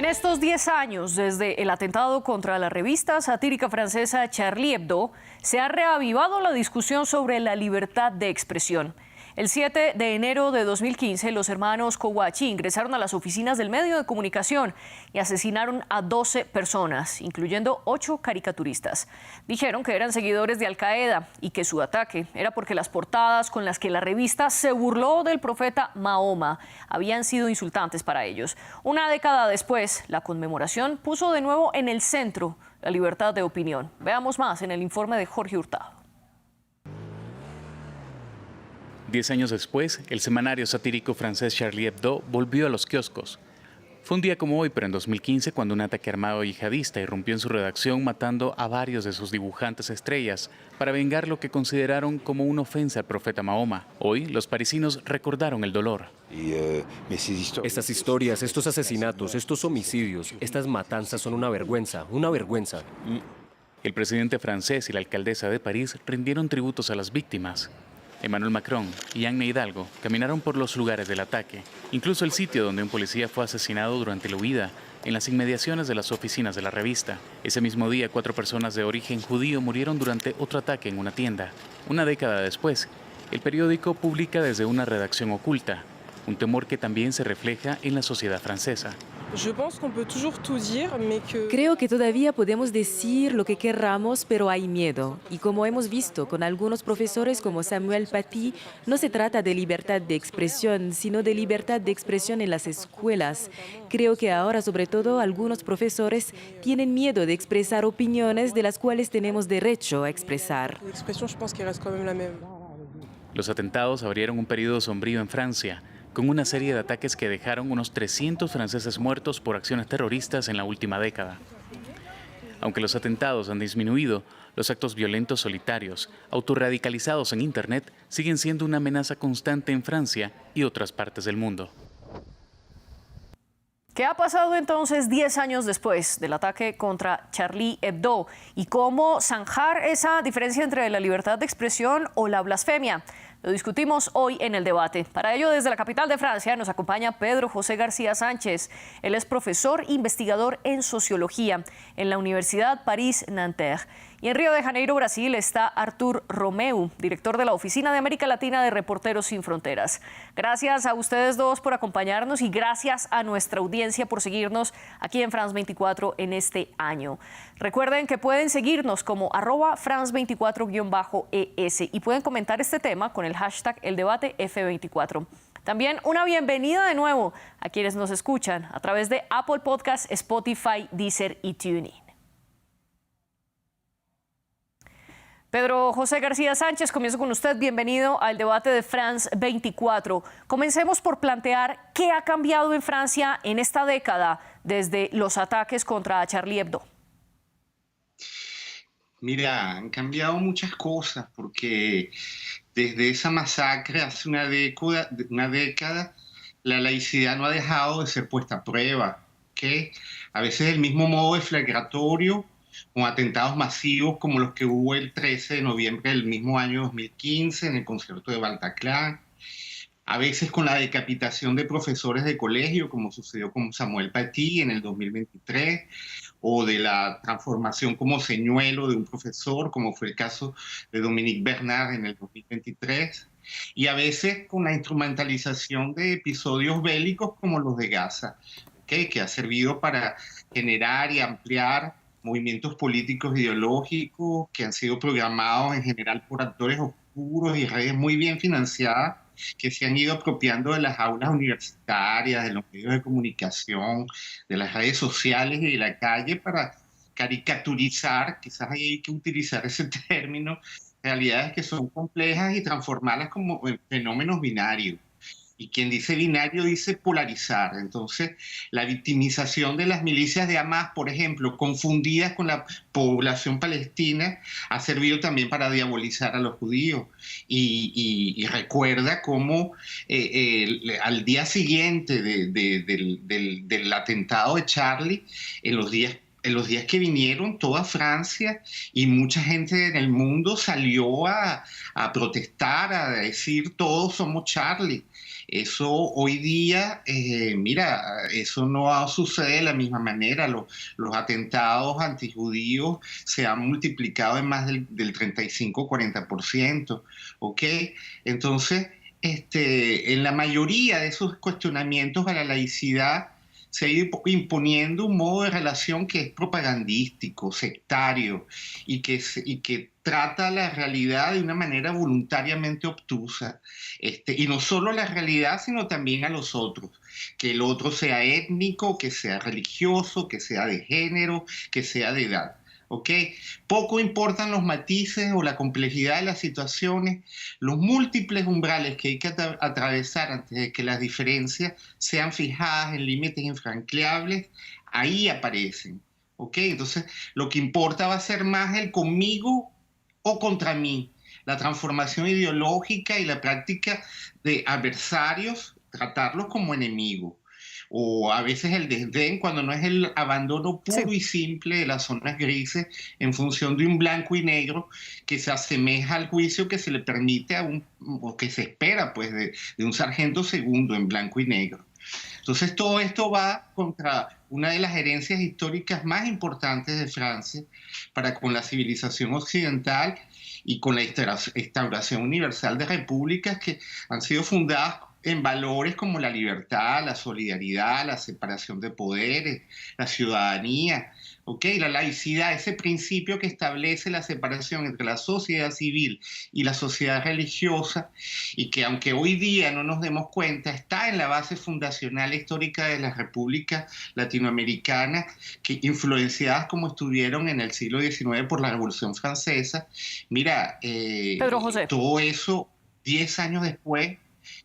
En estos 10 años, desde el atentado contra la revista satírica francesa Charlie Hebdo, se ha reavivado la discusión sobre la libertad de expresión. El 7 de enero de 2015, los hermanos Kouachi ingresaron a las oficinas del medio de comunicación y asesinaron a 12 personas, incluyendo 8 caricaturistas. Dijeron que eran seguidores de Al Qaeda y que su ataque era porque las portadas con las que la revista se burló del profeta Mahoma habían sido insultantes para ellos. Una década después, la conmemoración puso de nuevo en el centro la libertad de opinión. Veamos más en el informe de Jorge Hurtado. 10 años después, el semanario satírico francés Charlie Hebdo volvió a los kioscos. Fue un día como hoy, pero en 2015, cuando un ataque armado yihadista irrumpió en su redacción matando a varios de sus dibujantes estrellas para vengar lo que consideraron como una ofensa al profeta Mahoma. Hoy, los parisinos recordaron el dolor. Estas historias, estos asesinatos, estos homicidios, estas matanzas son una vergüenza, una vergüenza. El presidente francés y la alcaldesa de París rindieron tributos a las víctimas. Emmanuel Macron y Anne Hidalgo caminaron por los lugares del ataque, incluso el sitio donde un policía fue asesinado durante la huida, en las inmediaciones de las oficinas de la revista. Ese mismo día, 4 personas de origen judío murieron durante otro ataque en una tienda. Una década después, el periódico publica desde una redacción oculta, un temor que también se refleja en la sociedad francesa. Creo que todavía podemos decir lo que querramos, pero hay miedo. Y como hemos visto con algunos profesores como Samuel Paty, no se trata de libertad de expresión, sino de libertad de expresión en las escuelas. Creo que ahora, sobre todo, algunos profesores tienen miedo de expresar opiniones de las cuales tenemos derecho a expresar. Los atentados abrieron un periodo sombrío en Francia, con una serie de ataques que dejaron unos 300 franceses muertos por acciones terroristas en la última década. Aunque los atentados han disminuido, los actos violentos solitarios, autorradicalizados en Internet, siguen siendo una amenaza constante en Francia y otras partes del mundo. ¿Qué ha pasado entonces 10 años después del ataque contra Charlie Hebdo? ¿Y cómo zanjar esa diferencia entre la libertad de expresión o la blasfemia? Lo discutimos hoy en el debate. Para ello, desde la capital de Francia nos acompaña Pedro José García Sánchez. Él es profesor investigador en sociología en la Universidad París-Nanterre. Y en Río de Janeiro, Brasil, está Artur Romeu, director de la Oficina de América Latina de Reporteros Sin Fronteras. Gracias a ustedes dos por acompañarnos y gracias a nuestra audiencia por seguirnos aquí en France 24 en este año. Recuerden que pueden seguirnos como @France24-ES y pueden comentar este tema con el hashtag #ElDebateF24. También una bienvenida de nuevo a quienes nos escuchan a través de Apple Podcasts, Spotify, Deezer y TuneIn. Pedro José García Sánchez, comienzo con usted. Bienvenido al debate de France 24. Comencemos por plantear qué ha cambiado en Francia en esta década desde los ataques contra Charlie Hebdo. Mira, han cambiado muchas cosas porque desde esa masacre hace una década, la laicidad no ha dejado de ser puesta a prueba, que a veces el mismo modo deflagratorio con atentados masivos como los que hubo el 13 de noviembre del mismo año 2015 en el concierto de Bataclan, a veces con la decapitación de profesores de colegio, como sucedió con Samuel Paty en el 2023, o de la transformación como señuelo de un profesor, como fue el caso de Dominique Bernard en el 2023, y a veces con la instrumentalización de episodios bélicos como los de Gaza, que ha servido para generar y ampliar movimientos políticos ideológicos que han sido programados en general por actores oscuros y redes muy bien financiadas que se han ido apropiando de las aulas universitarias, de los medios de comunicación, de las redes sociales y de la calle para caricaturizar, quizás hay que utilizar ese término, realidades que son complejas y transformarlas como fenómenos binarios. Y quien dice binario dice polarizar. Entonces, la victimización de las milicias de Hamas, por ejemplo, confundidas con la población palestina, ha servido también para diabolizar a los judíos. Y recuerda cómo al día siguiente del atentado de Charlie, en los días en los días que vinieron, toda Francia y mucha gente en el mundo salió a protestar, a decir todos somos Charlie. Eso hoy día, mira, eso no sucede de la misma manera. Los atentados antijudíos se han multiplicado en más del 35-40%, ¿ok? Entonces, en la mayoría de esos cuestionamientos a la laicidad se ha ido imponiendo un modo de relación que es propagandístico, sectario, y que trata la realidad de una manera voluntariamente obtusa. Y no solo la realidad, sino también a los otros. Que el otro sea étnico, que sea religioso, que sea de género, que sea de edad. ¿Ok? Poco importan los matices o la complejidad de las situaciones, los múltiples umbrales que hay que atravesar antes de que las diferencias sean fijadas en límites infranqueables, ahí aparecen. ¿Ok? Entonces, lo que importa va a ser más el conmigo o contra mí, la transformación ideológica y la práctica de adversarios, tratarlos como enemigos. O a veces el desdén cuando no es el abandono puro y simple de las zonas grises en función de un blanco y negro que se asemeja al juicio que se le permite o que se espera pues de un sargento segundo en blanco y negro. Entonces todo esto va contra una de las herencias históricas más importantes de Francia para con la civilización occidental y con la instauración universal de repúblicas que han sido fundadas en valores como la libertad, la solidaridad, la separación de poderes, la ciudadanía, ¿okay? La laicidad, ese principio que establece la separación entre la sociedad civil y la sociedad religiosa, y que aunque hoy día no nos demos cuenta, está en la base fundacional histórica de las repúblicas latinoamericanas, que influenciadas como estuvieron en el siglo XIX por la Revolución Francesa. Mira, Pedro José. todo eso 10 años después,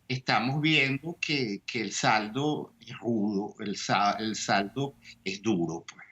estamos viendo que el saldo es rudo, el saldo es duro, pues.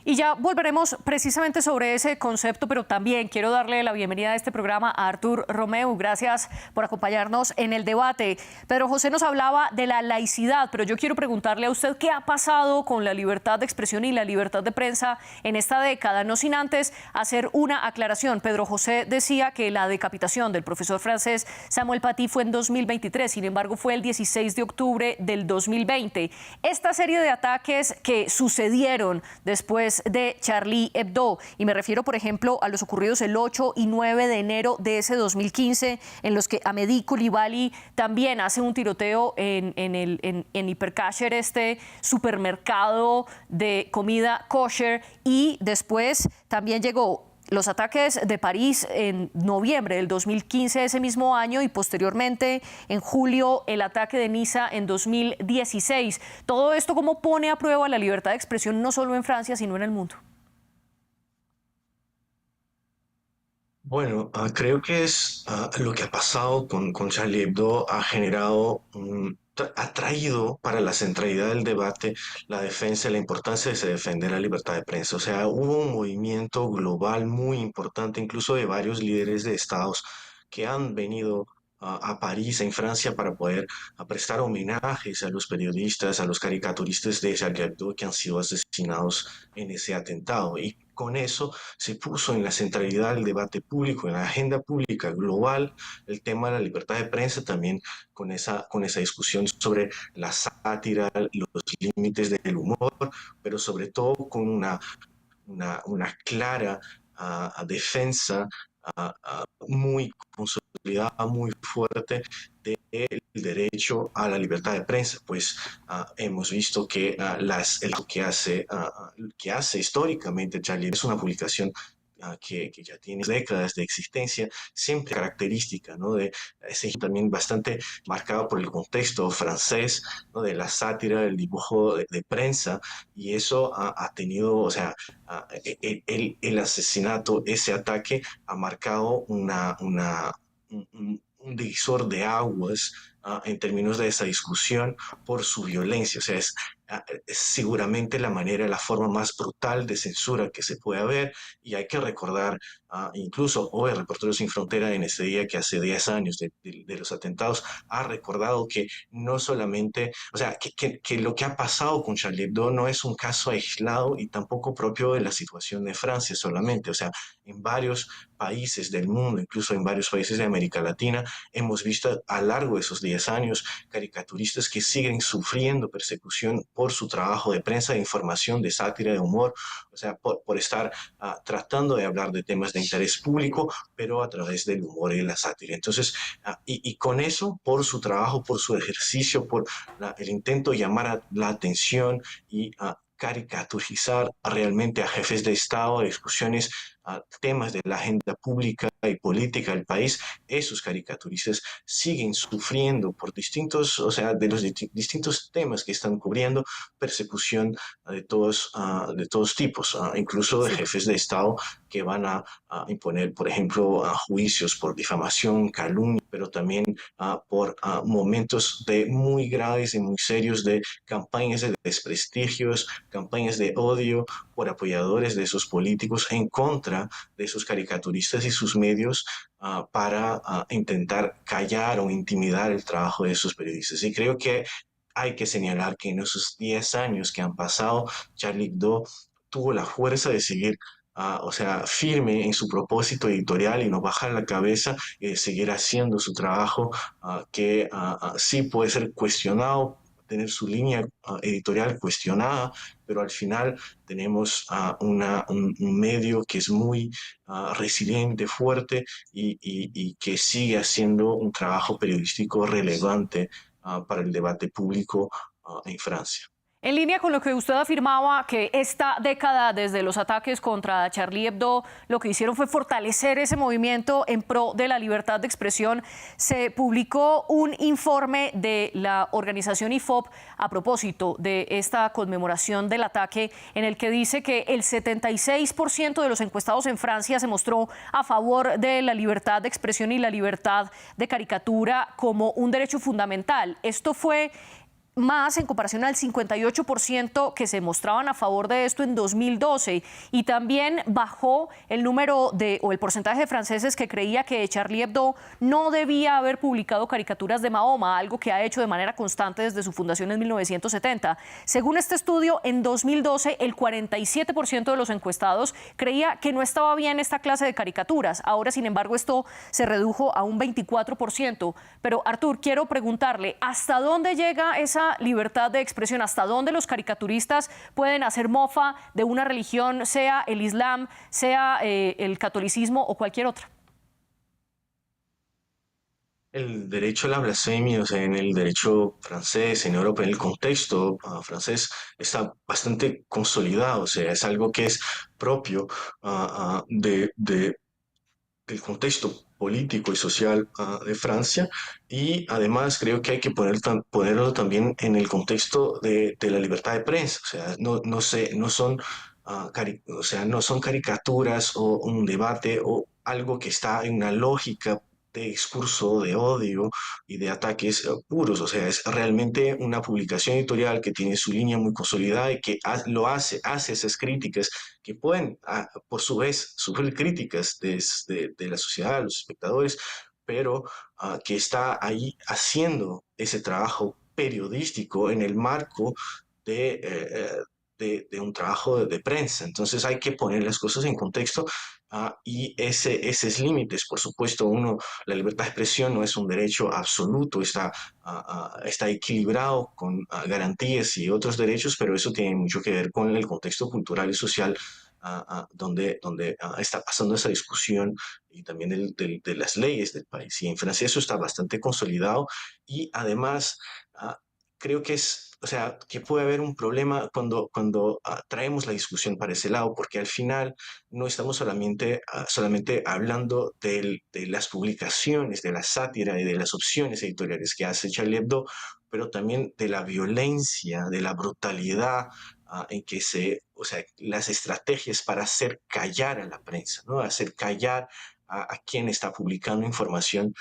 Y ya volveremos precisamente sobre ese concepto, pero también quiero darle la bienvenida a este programa a Artur Romeu. Gracias por acompañarnos en el debate. Pedro José nos hablaba de la laicidad, pero yo quiero preguntarle a usted qué ha pasado con la libertad de expresión y la libertad de prensa en esta década, no sin antes hacer una aclaración. Pedro José decía que la decapitación del profesor francés Samuel Paty fue en 2023, sin embargo fue el 16 de octubre del 2020. Esta serie de ataques que sucedieron después de Charlie Hebdo, y me refiero por ejemplo a los ocurridos el 8 y 9 de enero de ese 2015, en los que Amédi Coulibaly también hace un tiroteo en Hipercacher, este supermercado de comida kosher, y después también llegó los ataques de París en noviembre del 2015, ese mismo año, y posteriormente en julio el ataque de Niza en 2016. Todo esto, ¿cómo pone a prueba la libertad de expresión no solo en Francia, sino en el mundo? Bueno, creo que es lo que ha pasado con Charlie Hebdo ha generado, ha traído para la centralidad del debate la defensa y la importancia de defender la libertad de prensa. O sea, hubo un movimiento global muy importante, incluso de varios líderes de estados que han venido a París, en Francia, para poder prestar homenajes a los periodistas, a los caricaturistas de Charlie Hebdo que han sido asesinados en ese atentado. Y con eso se puso en la centralidad del debate público, en la agenda pública global, el tema de la libertad de prensa, también con esa discusión sobre la sátira, los límites del humor, pero sobre todo con una clara defensa muy consolidada, muy fuerte del derecho a la libertad de prensa, pues hemos visto que lo que hace históricamente Charlie es una publicación que ya tiene décadas de existencia, siempre característica, ¿no? También bastante marcado por el contexto francés, ¿no? De la sátira, del dibujo de prensa, y eso ha tenido, o sea, el asesinato, ese ataque ha marcado un divisor de aguas en términos de esa discusión por su violencia. O sea, es seguramente la forma más brutal de censura que se puede haber, y hay que recordar, incluso hoy Reporteros Sin Frontera en este día que hace 10 años de los atentados, ha recordado que no solamente, o sea, que lo que ha pasado con Charlie Hebdo no es un caso aislado y tampoco propio de la situación de Francia solamente, o sea, en varios países del mundo, incluso en varios países de América Latina, hemos visto a lo largo de esos 10 años caricaturistas que siguen sufriendo persecución por su trabajo de prensa, de información, de sátira, de humor, o sea, por estar tratando de hablar de temas de interés público, pero a través del humor y la sátira. Entonces, y con eso, por su trabajo, por su ejercicio, por el intento de llamar la atención y caricaturizar realmente a jefes de Estado, a discusiones, a temas de la agenda pública y política del país, esos caricaturistas siguen sufriendo por distintos, o sea, de los distintos temas que están cubriendo, persecución de todos tipos, incluso de Sí. jefes de Estado que van imponer, por ejemplo, juicios por difamación, calumnia, pero también por momentos muy graves y muy serios de campañas de desprestigios, campañas de odio por apoyadores de esos políticos en contra de esos caricaturistas y sus medios para intentar callar o intimidar el trabajo de esos periodistas. Y creo que hay que señalar que en esos 10 años que han pasado, Charlie Hebdo tuvo la fuerza de seguir, o sea, firme en su propósito editorial y no bajar la cabeza y de seguir haciendo su trabajo, que sí puede ser cuestionado, tener su línea editorial cuestionada, pero al final tenemos un medio que es muy resiliente, fuerte y que sigue haciendo un trabajo periodístico relevante para el debate público en Francia. En línea con lo que usted afirmaba, que esta década, desde los ataques contra Charlie Hebdo, lo que hicieron fue fortalecer ese movimiento en pro de la libertad de expresión, se publicó un informe de la organización IFOP a propósito de esta conmemoración del ataque, en el que dice que el 76% de los encuestados en Francia se mostró a favor de la libertad de expresión y la libertad de caricatura como un derecho fundamental. Esto fue más en comparación al 58% que se mostraban a favor de esto en 2012, y también bajó el número o el porcentaje de franceses que creía que Charlie Hebdo no debía haber publicado caricaturas de Mahoma, algo que ha hecho de manera constante desde su fundación en 1970. Según este estudio, en 2012 el 47% de los encuestados creía que no estaba bien esta clase de caricaturas. Ahora, sin embargo, esto se redujo a un 24%. Pero, Artur, quiero preguntarle, ¿hasta dónde llega esa libertad de expresión? ¿Hasta dónde los caricaturistas pueden hacer mofa de una religión, sea el Islam, sea el catolicismo o cualquier otra? El derecho a la blasfemia, o sea, en el derecho francés, en Europa, en el contexto francés, está bastante consolidado, o sea, es algo que es propio del contexto político y social de Francia, y además creo que hay que ponerlo también en el contexto de la libertad de prensa, o sea, no son, o sea, no son caricaturas o un debate o algo que está en una lógica de discurso de odio y de ataques puros, o sea, es realmente una publicación editorial que tiene su línea muy consolidada y que hace esas críticas que pueden, por su vez, sufrir críticas de la sociedad, los espectadores, pero que está ahí haciendo ese trabajo periodístico en el marco de, de un trabajo de prensa. Entonces hay que poner las cosas en contexto, y esos límites, por supuesto, la libertad de expresión no es un derecho absoluto, está equilibrado con garantías y otros derechos, pero eso tiene mucho que ver con el contexto cultural y social donde está pasando esa discusión, y también de las leyes del país. Y en Francia eso está bastante consolidado, y además creo que o sea, que puede haber un problema cuando traemos la discusión para ese lado, porque al final no estamos solamente hablando de las publicaciones, de la sátira y de las opciones editoriales que hace Charlie Hebdo, pero también de la violencia, de la brutalidad en que o sea, las estrategias para hacer callar a la prensa, ¿no? Hacer callar a quien está publicando información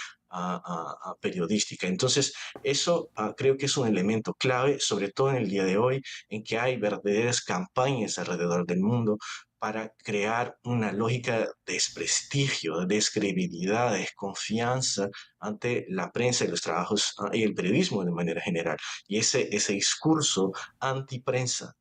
periodística. Entonces, eso creo que es un elemento clave, sobre todo en el día de hoy, en que hay verdaderas campañas alrededor del mundo para crear una lógica de desprestigio, de descredibilidad, de desconfianza ante la prensa y los trabajos y el periodismo de manera general. Y ese discurso antiprensa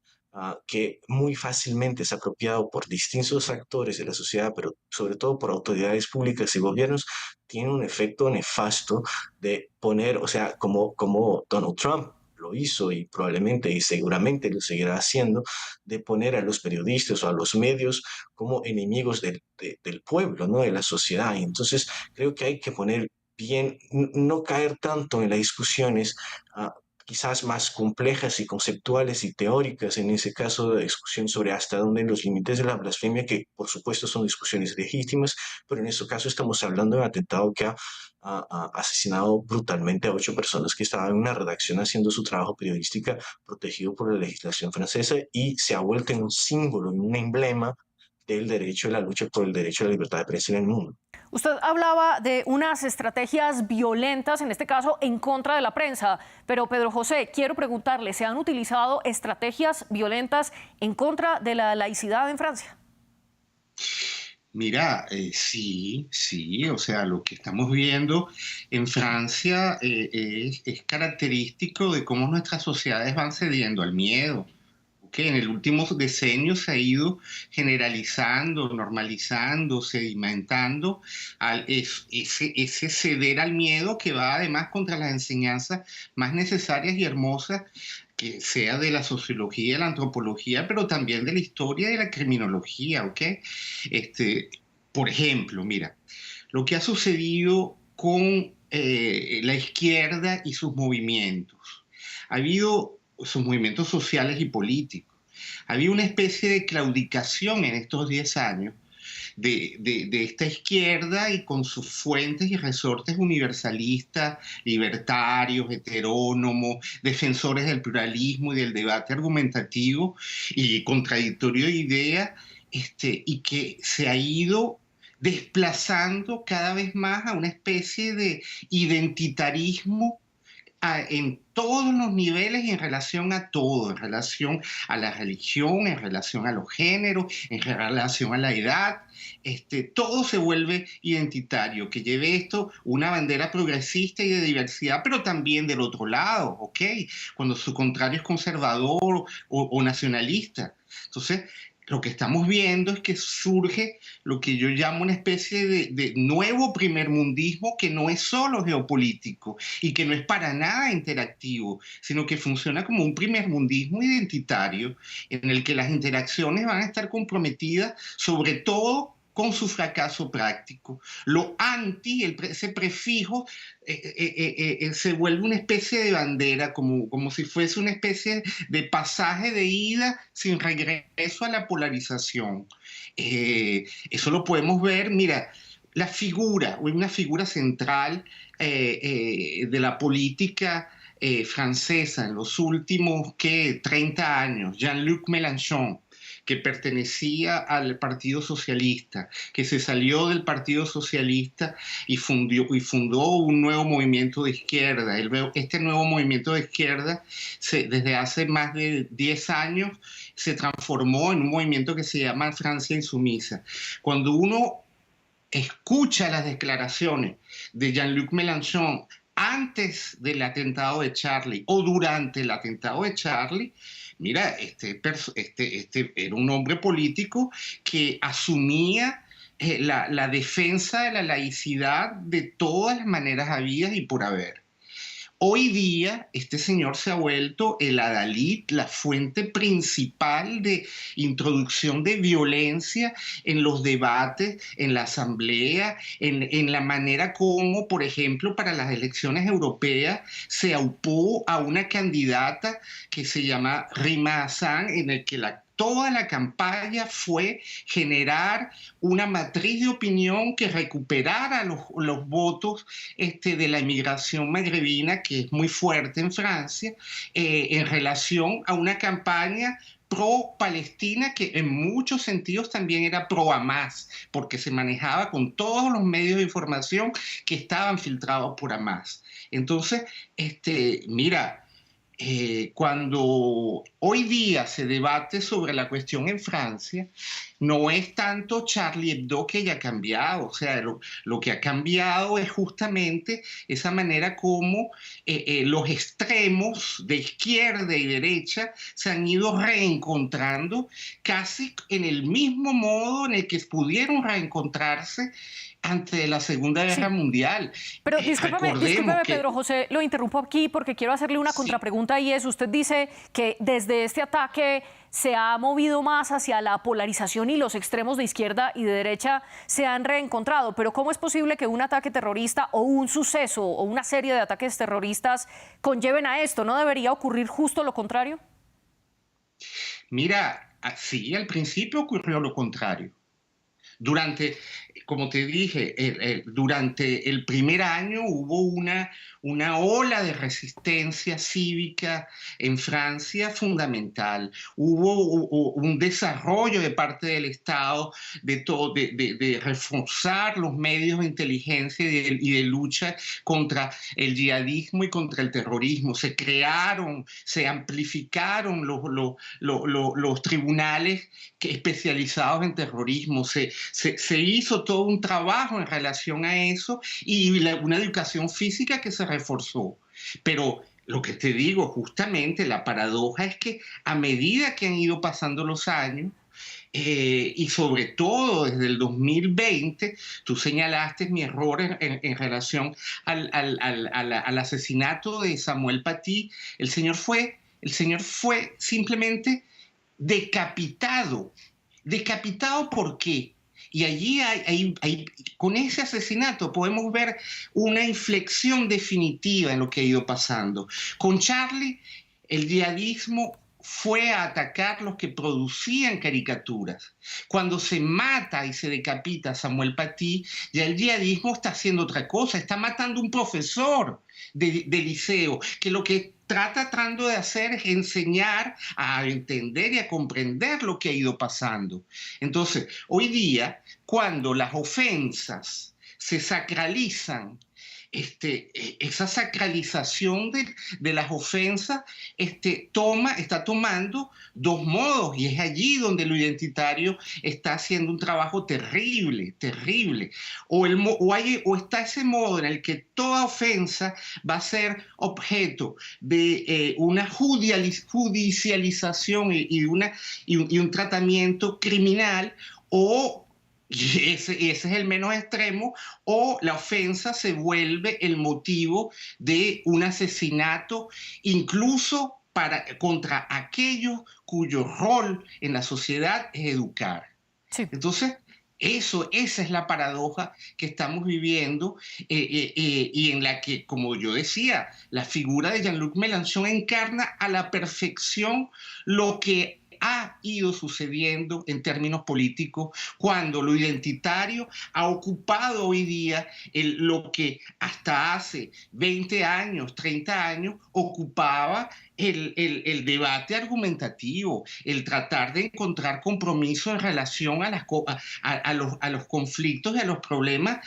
que muy fácilmente es apropiado por distintos actores de la sociedad, pero sobre todo por autoridades públicas y gobiernos, tiene un efecto nefasto de poner, o sea, como Donald Trump lo hizo y probablemente y seguramente lo seguirá haciendo, de poner a los periodistas o a los medios como enemigos del pueblo, ¿no? De la sociedad. Y entonces creo que hay que poner bien, no caer tanto en las discusiones quizás más complejas y conceptuales y teóricas, en ese caso de discusión sobre hasta dónde los límites de la blasfemia, que por supuesto son discusiones legítimas, pero en ese caso estamos hablando de un atentado que ha asesinado brutalmente a 8 personas que estaban en una redacción haciendo su trabajo periodística protegido por la legislación francesa y se ha vuelto en un símbolo, en un emblema del derecho, de la lucha por el derecho a la libertad de prensa en el mundo. Usted hablaba de unas estrategias violentas, en este caso en contra de la prensa, pero Pedro José, quiero preguntarle, ¿se han utilizado estrategias violentas en contra de la laicidad en Francia? Mira, sí, o sea, lo que estamos viendo en Francia es característico de cómo nuestras sociedades van cediendo al miedo, que en el último decenio se ha ido generalizando, normalizando, sedimentando ese ceder al miedo que va además contra las enseñanzas más necesarias y hermosas, que sea de la sociología, de la antropología, pero también de la historia y de la criminología, ¿ok? Por ejemplo, mira, lo que ha sucedido con la izquierda y sus movimientos. Ha habido sus movimientos sociales y políticos. Había una especie de claudicación en estos 10 años de esta izquierda y con sus fuentes y resortes universalistas, libertarios, heterónomos, defensores del pluralismo y del debate argumentativo y contradictorio de ideas, y que se ha ido desplazando cada vez más a una especie de identitarismo en todos los niveles y en relación a todo, en relación a la religión, en relación a los géneros, en relación a la edad. Todo se vuelve identitario, que lleve esto una bandera progresista y de diversidad, pero también del otro lado, ¿ok? Cuando su contrario es conservador o nacionalista. Entonces, lo que estamos viendo es que surge lo que yo llamo una especie de nuevo primermundismo que no es solo geopolítico y que no es para nada interactivo, sino que funciona como un primermundismo identitario en el que las interacciones van a estar comprometidas sobre todo con su fracaso práctico. Lo anti, ese prefijo, se vuelve una especie de bandera, como si fuese una especie de pasaje de ida sin regreso a la polarización. Eso lo podemos ver, mira, una figura central de la política francesa en los últimos 30 años, Jean-Luc Mélenchon, que pertenecía al Partido Socialista, que se salió del Partido Socialista y fundó un nuevo movimiento de izquierda. Este nuevo movimiento de izquierda, desde hace más de 10 años, se transformó en un movimiento que se llama Francia Insumisa. Cuando uno escucha las declaraciones de Jean-Luc Mélenchon antes del atentado de Charlie o durante el atentado de Charlie, mira, este era un hombre político que asumía la defensa de la laicidad de todas las maneras habidas y por haber. Hoy día, este señor se ha vuelto el adalid, la fuente principal de introducción de violencia en los debates, en la asamblea, en la manera como, por ejemplo, para las elecciones europeas se aupó a una candidata que se llama Rima Hassan, en el que toda la campaña fue generar una matriz de opinión que recuperara los votos de la inmigración magrebina, que es muy fuerte en Francia, en relación a una campaña pro-Palestina, que en muchos sentidos también era pro-Hamás, porque se manejaba con todos los medios de información que estaban filtrados por Hamás. Entonces, mira, cuando hoy día se debate sobre la cuestión en Francia, no es tanto Charlie Hebdo que haya cambiado, o sea, lo que ha cambiado es justamente esa manera como los extremos de izquierda y derecha se han ido reencontrando casi en el mismo modo en el que pudieron reencontrarse antes de la Segunda Guerra Mundial. Pero discúlpeme, Pedro José, lo interrumpo aquí porque quiero hacerle una contrapregunta y es, usted dice que desde este ataque se ha movido más hacia la polarización y los extremos de izquierda y de derecha se han reencontrado, pero ¿cómo es posible que un ataque terrorista o un suceso o una serie de ataques terroristas conlleven a esto? ¿No debería ocurrir justo lo contrario? Mira, sí, al principio ocurrió lo contrario. Como te dije, durante el primer año hubo una ola de resistencia cívica en Francia fundamental. Hubo un desarrollo de parte del Estado de reforzar los medios de inteligencia y de lucha contra el yihadismo y contra el terrorismo. Se amplificaron los tribunales especializados en terrorismo. Se hizo todo un trabajo en relación a eso y una educación física que se reforzó. Pero lo que te digo, justamente la paradoja es que a medida que han ido pasando los años, y sobre todo desde el 2020, tú señalaste mi error en relación al asesinato de Samuel Paty. El señor fue simplemente decapitado. ¿Decapitado por qué? Y allí con ese asesinato podemos ver una inflexión definitiva en lo que ha ido pasando. Con Charlie, el yihadismo fue a atacar los que producían caricaturas. Cuando se mata y se decapita a Samuel Paty, ya el yihadismo está haciendo otra cosa, está matando a un profesor de liceo, que lo que está tratando de hacer es enseñar a entender y a comprender lo que ha ido pasando. Entonces, hoy día, cuando las ofensas se sacralizan, esa sacralización de las ofensas está tomando dos modos, y es allí donde lo identitario está haciendo un trabajo terrible, terrible. O está ese modo en el que toda ofensa va a ser objeto de una judicialización y un tratamiento criminal, y ese es el menos extremo, o la ofensa se vuelve el motivo de un asesinato, incluso contra aquellos cuyo rol en la sociedad es educar. Sí. Entonces, esa es la paradoja que estamos viviendo y en la que, como yo decía, la figura de Jean-Luc Mélenchon encarna a la perfección lo que ha ido sucediendo en términos políticos cuando lo identitario ha ocupado hoy día lo que hasta hace 20 años, 30 años ocupaba el debate argumentativo, el tratar de encontrar compromiso en relación a los conflictos y a los problemas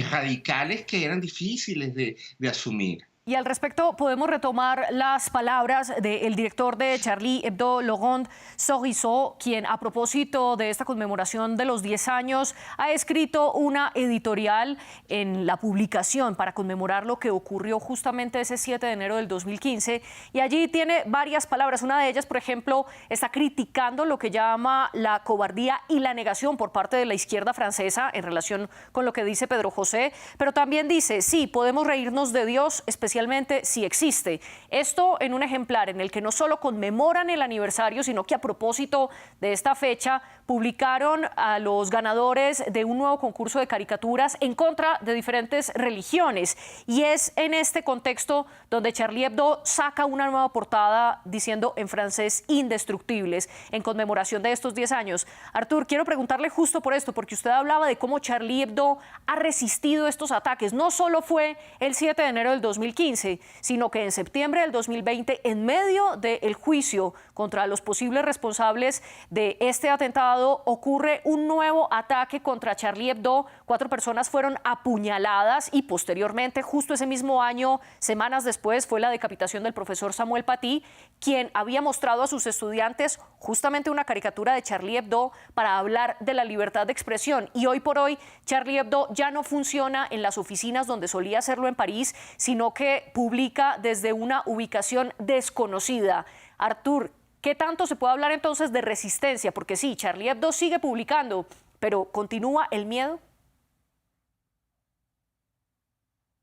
radicales que eran difíciles de asumir. Y al respecto podemos retomar las palabras del director de Charlie Hebdo, Laurent Soriceau, quien a propósito de esta conmemoración de los 10 años ha escrito una editorial en la publicación para conmemorar lo que ocurrió justamente ese 7 de enero del 2015. Y allí tiene varias palabras. Una de ellas, por ejemplo, está criticando lo que llama la cobardía y la negación por parte de la izquierda francesa en relación con lo que dice Pedro José, pero también dice, sí, podemos reírnos de Dios, especialmente si existe. Esto en un ejemplar en el que no solo conmemoran el aniversario, sino que a propósito de esta fecha publicaron a los ganadores de un nuevo concurso de caricaturas en contra de diferentes religiones. Y es en este contexto donde Charlie Hebdo saca una nueva portada diciendo en francés indestructibles en conmemoración de estos 10 años. Artur, quiero preguntarle justo por esto, porque usted hablaba de cómo Charlie Hebdo ha resistido estos ataques. No solo fue el 7 de enero del 2015, 2015, sino que en septiembre del 2020, en medio del juicio contra los posibles responsables de este atentado, ocurre un nuevo ataque contra Charlie Hebdo. 4 personas fueron apuñaladas y posteriormente, justo ese mismo año, semanas después, fue la decapitación del profesor Samuel Paty, quien había mostrado a sus estudiantes justamente una caricatura de Charlie Hebdo para hablar de la libertad de expresión. Y hoy por hoy, Charlie Hebdo ya no funciona en las oficinas donde solía hacerlo en París, sino que publica desde una ubicación desconocida. Artur, ¿qué tanto se puede hablar entonces de resistencia? Porque sí, Charlie Hebdo sigue publicando, pero ¿continúa el miedo?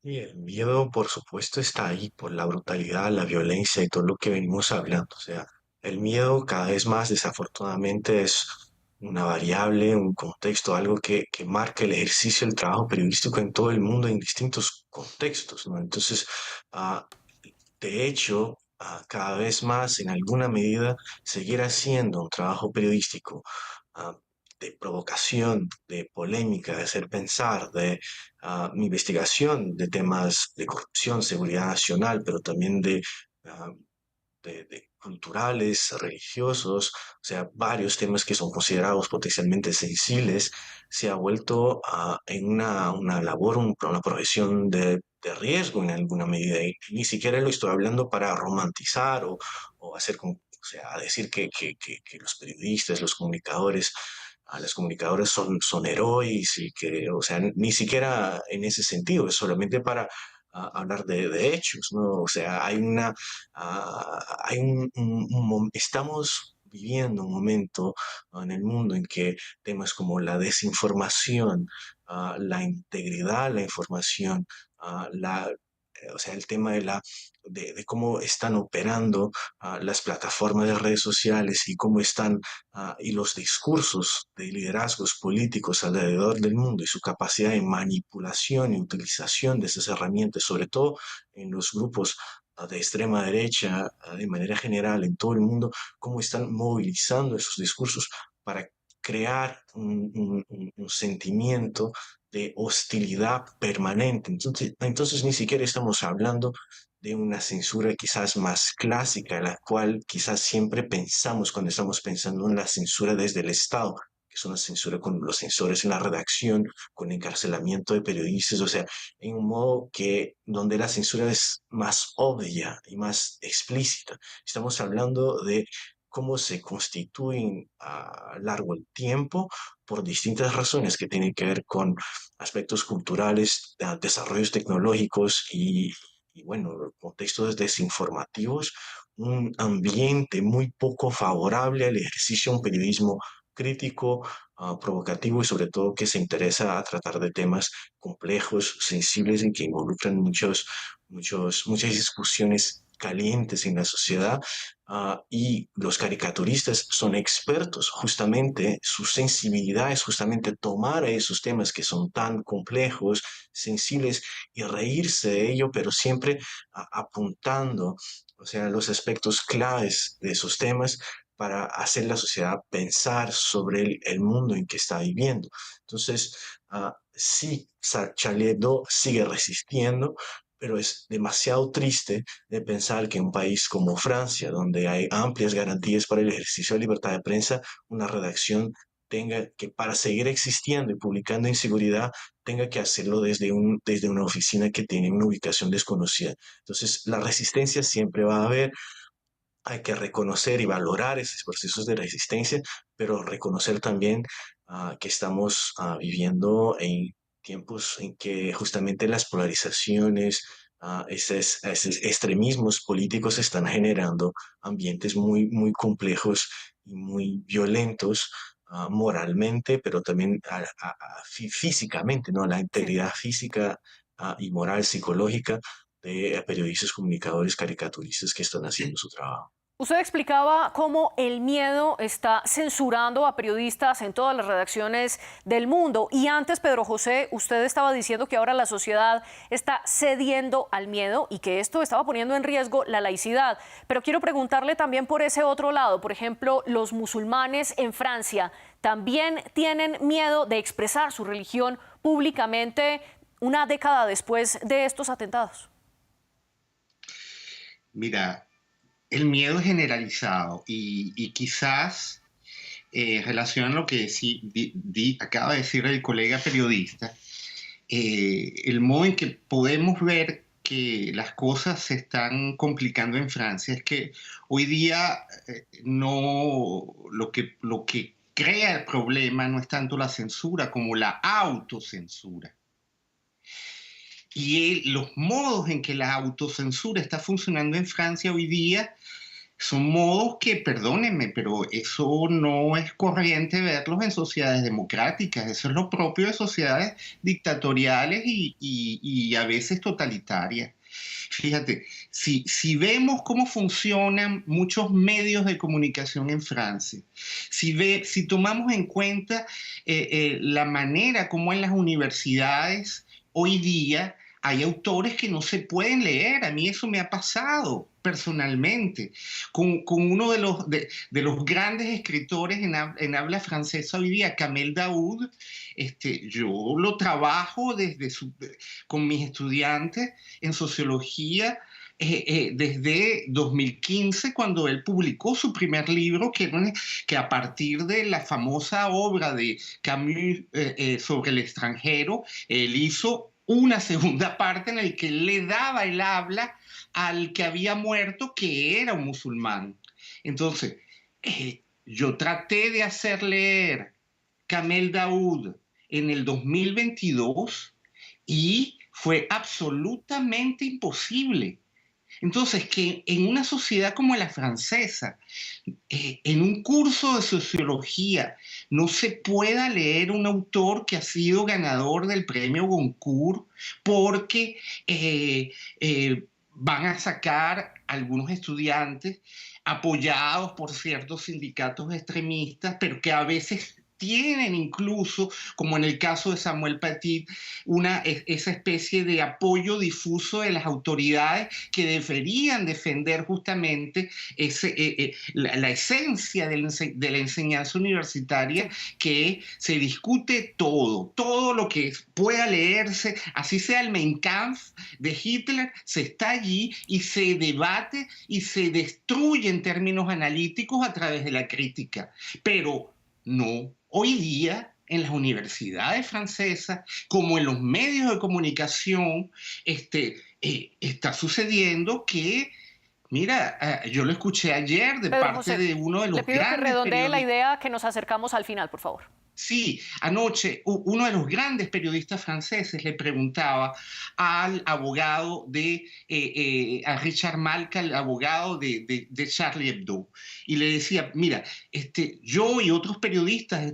Y el miedo, por supuesto, está ahí por la brutalidad, la violencia y todo lo que venimos hablando. O sea, el miedo cada vez más, desafortunadamente, es una variable, un contexto, algo que marca el ejercicio del trabajo periodístico en todo el mundo en distintos contextos, ¿no? Entonces, ah, de hecho, cada vez más, en alguna medida, seguir haciendo un trabajo periodístico ah, de provocación, de polémica, de hacer pensar, de investigación de temas de corrupción, seguridad nacional, pero también ah, de culturales, religiosos, o sea, varios temas que son considerados potencialmente sensibles, se ha vuelto en una labor, una profesión de riesgo en alguna medida. Y ni siquiera lo estoy hablando para romantizar o hacer como, o sea, decir que los periodistas, los comunicadores, las comunicadoras son héroes y que, o sea, ni siquiera en ese sentido, es solamente para hablar de hechos, ¿no? O sea, estamos viviendo un momento en el mundo en que temas como la desinformación, la integridad, la información, o sea, el tema de cómo están operando las plataformas de redes sociales y cómo están y los discursos de liderazgos políticos alrededor del mundo y su capacidad de manipulación y utilización de esas herramientas, sobre todo en los grupos de extrema derecha, de manera general en todo el mundo, cómo están movilizando esos discursos para crear un sentimiento de hostilidad permanente. Entonces ni siquiera estamos hablando de una censura quizás más clásica, la cual quizás siempre pensamos cuando estamos pensando en la censura desde el Estado, que es una censura con los censores en la redacción, con encarcelamiento de periodistas, o sea, en un modo donde la censura es más obvia y más explícita. Estamos hablando de cómo se constituyen a largo el tiempo por distintas razones que tienen que ver con aspectos culturales, desarrollos tecnológicos y bueno, contextos desinformativos, un ambiente muy poco favorable al ejercicio de un periodismo crítico, provocativo y sobre todo que se interesa a tratar de temas complejos, sensibles y que involucran muchas discusiones calientes en la sociedad. Y los caricaturistas son expertos, justamente su sensibilidad es justamente tomar esos temas que son tan complejos, sensibles y reírse de ello, pero siempre apuntando, o sea, los aspectos claves de esos temas para hacer la sociedad pensar sobre el mundo en que está viviendo. Entonces, sí, Charlie Hebdo sigue resistiendo, pero es demasiado triste de pensar que en un país como Francia, donde hay amplias garantías para el ejercicio de libertad de prensa, una redacción tenga que, para seguir existiendo y publicando en seguridad, tenga que hacerlo desde una oficina que tiene una ubicación desconocida. Entonces, la resistencia siempre va a haber. Hay que reconocer y valorar esos procesos de resistencia, pero reconocer también que estamos viviendo en tiempos en que justamente las polarizaciones, esos extremismos políticos están generando ambientes muy complejos y muy violentos moralmente, pero también físicamente, ¿no? La Sí. integridad física y moral, psicológica de periodistas, comunicadores, caricaturistas que están haciendo su trabajo. Usted explicaba cómo el miedo está censurando a periodistas en todas las redacciones del mundo. Y antes, Pedro José, usted estaba diciendo que ahora la sociedad está cediendo al miedo y que esto estaba poniendo en riesgo la laicidad. Pero quiero preguntarle también por ese otro lado. Por ejemplo, los musulmanes en Francia también tienen miedo de expresar su religión públicamente una década después de estos atentados. Mira, el miedo es generalizado y quizás relaciona lo que acaba de decir el colega periodista, el modo en que podemos ver que las cosas se están complicando en Francia es que hoy día no lo que crea el problema no es tanto la censura como la autocensura. Y los modos en que la autocensura está funcionando en Francia hoy día son modos que, perdónenme, pero eso no es corriente verlos en sociedades democráticas. Eso es lo propio de sociedades dictatoriales y a veces totalitarias. Fíjate, si vemos cómo funcionan muchos medios de comunicación en Francia, si tomamos en cuenta la manera como en las universidades hoy día hay autores que no se pueden leer. A mí eso me ha pasado personalmente con uno de los grandes escritores en habla francesa hoy día, Kamel Daoud. Yo lo trabajo con mis estudiantes en sociología desde 2015, cuando él publicó su primer libro, que a partir de la famosa obra de Camus sobre el extranjero, él hizo una segunda parte en la que él le daba el habla al que había muerto, que era un musulmán. Entonces, yo traté de hacer leer Kamel Daoud en el 2022 y fue absolutamente imposible. Entonces, que en una sociedad como la francesa, en un curso de sociología, no se pueda leer un autor que ha sido ganador del premio Goncourt porque van a sacar algunos estudiantes apoyados por ciertos sindicatos extremistas, pero que a veces tienen incluso, como en el caso de Samuel Paty, esa especie de apoyo difuso de las autoridades que deberían defender justamente la esencia de la enseñanza universitaria, que se discute todo lo que pueda leerse, así sea el Mein Kampf de Hitler, se está allí y se debate y se destruye en términos analíticos a través de la crítica. Pero no, hoy día en las universidades francesas, como en los medios de comunicación, está sucediendo que, mira, yo lo escuché ayer de Pedro parte José, de uno de los le pido que grandes redondee la periodistas. idea, que nos acercamos al final, por favor. Sí, anoche uno de los grandes periodistas franceses le preguntaba al abogado a Richard Malka, el abogado de Charlie Hebdo, y le decía, mira, yo y otros periodistas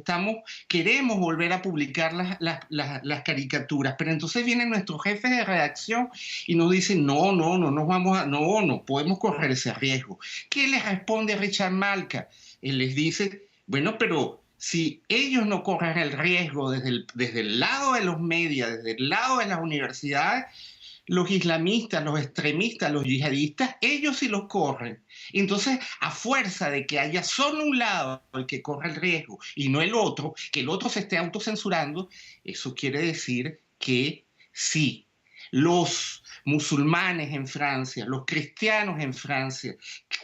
queremos volver a publicar las caricaturas, pero entonces vienen nuestros jefes de redacción y nos dicen, no podemos correr ese riesgo. ¿Qué les responde Richard Malka? Él les dice, bueno, pero si ellos no corren el riesgo desde el lado de los medios, desde el lado de las universidades, los islamistas, los extremistas, los yihadistas, ellos sí los corren. Entonces, a fuerza de que haya solo un lado el que corre el riesgo y no el otro, que el otro se esté autocensurando, eso quiere decir que sí, los musulmanes en Francia, los cristianos en Francia,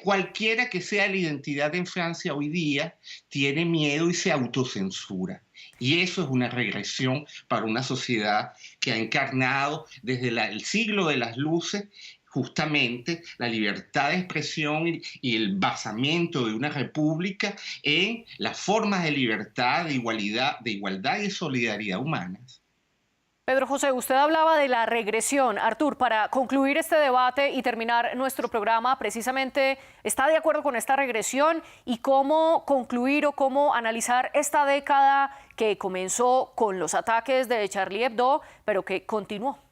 cualquiera que sea la identidad en Francia hoy día, tiene miedo y se autocensura. Y eso es una regresión para una sociedad que ha encarnado desde el siglo de las luces justamente la libertad de expresión y el basamiento de una república en las formas de libertad, de igualdad y de solidaridad humanas. Pedro José, usted hablaba de la regresión. Artur, para concluir este debate y terminar nuestro programa, precisamente, ¿está de acuerdo con esta regresión y cómo concluir o cómo analizar esta década que comenzó con los ataques de Charlie Hebdo, pero que continuó?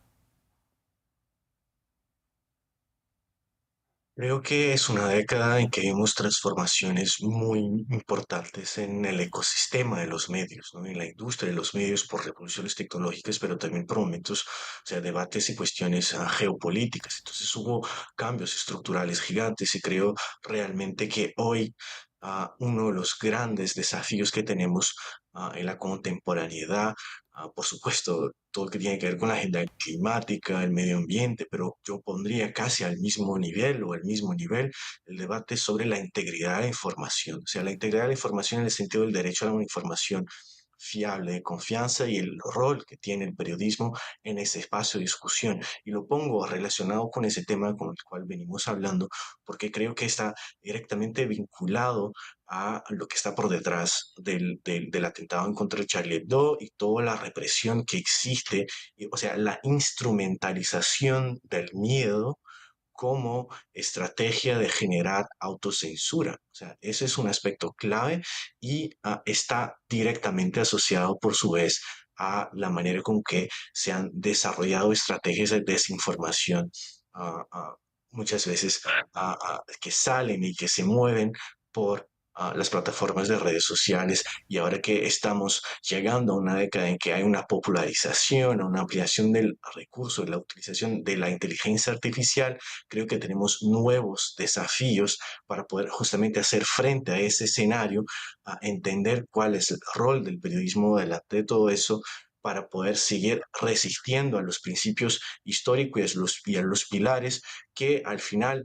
Creo que es una década en que vimos transformaciones muy importantes en el ecosistema de los medios, ¿no? En la industria de los medios por revoluciones tecnológicas, pero también por momentos, o sea, debates y cuestiones geopolíticas. Entonces hubo cambios estructurales gigantes y creo realmente que hoy uno de los grandes desafíos que tenemos en la contemporaneidad. Por supuesto, todo lo que tiene que ver con la agenda climática, el medio ambiente, pero yo pondría casi al mismo nivel o al mismo nivel el debate sobre la integridad de la información. O sea, la integridad de la información en el sentido del derecho a una información fiable, de confianza y el rol que tiene el periodismo en ese espacio de discusión. Y lo pongo relacionado con ese tema con el cual venimos hablando, porque creo que está directamente vinculado a lo que está por detrás del atentado en contra de Charlie Hebdo y toda la represión que existe, o sea, la instrumentalización del miedo como estrategia de generar autocensura. O sea, ese es un aspecto clave y está directamente asociado, por su vez, a la manera con que se han desarrollado estrategias de desinformación, ah, ah, muchas veces que salen y que se mueven por las plataformas de redes sociales, y ahora que estamos llegando a una década en que hay una popularización, una ampliación del recurso, de la utilización de la inteligencia artificial, creo que tenemos nuevos desafíos para poder justamente hacer frente a ese escenario, a entender cuál es el rol del periodismo delante de todo eso, para poder seguir resistiendo a los principios históricos y a los pilares que al final,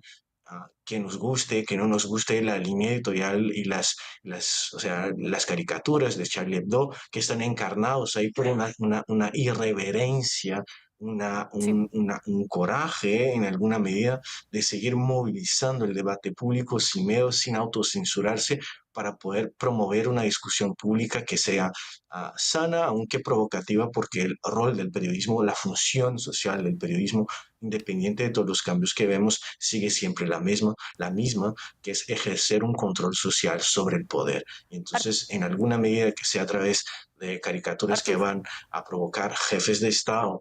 que nos guste, que no nos guste la línea editorial y o sea, las caricaturas de Charlie Hebdo, que están encarnados ahí por una irreverencia, Sí. un coraje en alguna medida de seguir movilizando el debate público sin miedo, sin autocensurarse, para poder promover una discusión pública que sea sana, aunque provocativa, porque el rol del periodismo, la función social del periodismo, independiente de todos los cambios que vemos, sigue siempre la misma, que es ejercer un control social sobre el poder. Y entonces, en alguna medida que sea a través de caricaturas que Artur. van a provocar jefes de Estado,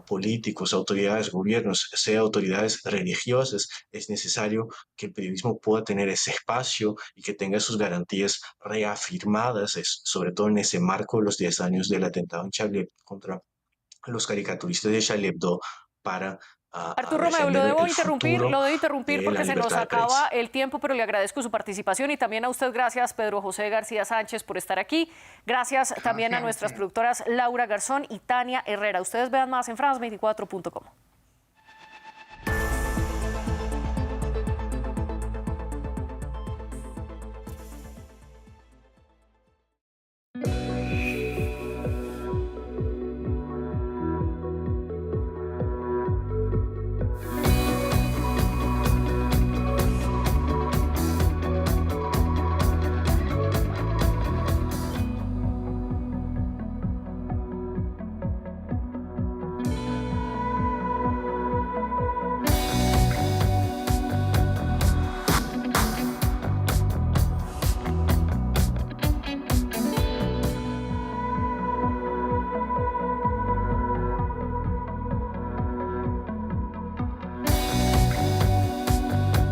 políticos, autoridades, gobiernos, sea autoridades religiosas, es necesario que el periodismo pueda tener ese espacio y que tenga sus garantías reafirmadas, sobre todo en ese marco de los 10 años del atentado en Charlie contra los caricaturistas de Charlie Hebdo, para Artur Romeo, defender el lo futuro debo interrumpir de la porque se nos libertad de prensa. acaba el tiempo, pero le agradezco su participación y también a usted, gracias Pedro José García Sánchez por estar aquí. Gracias también a nuestras productoras Laura Garzón y Tania Herrera. Ustedes vean más en france24.com.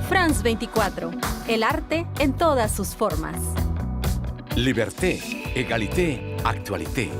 France 24, el arte en todas sus formas. Liberté, égalité, actualité.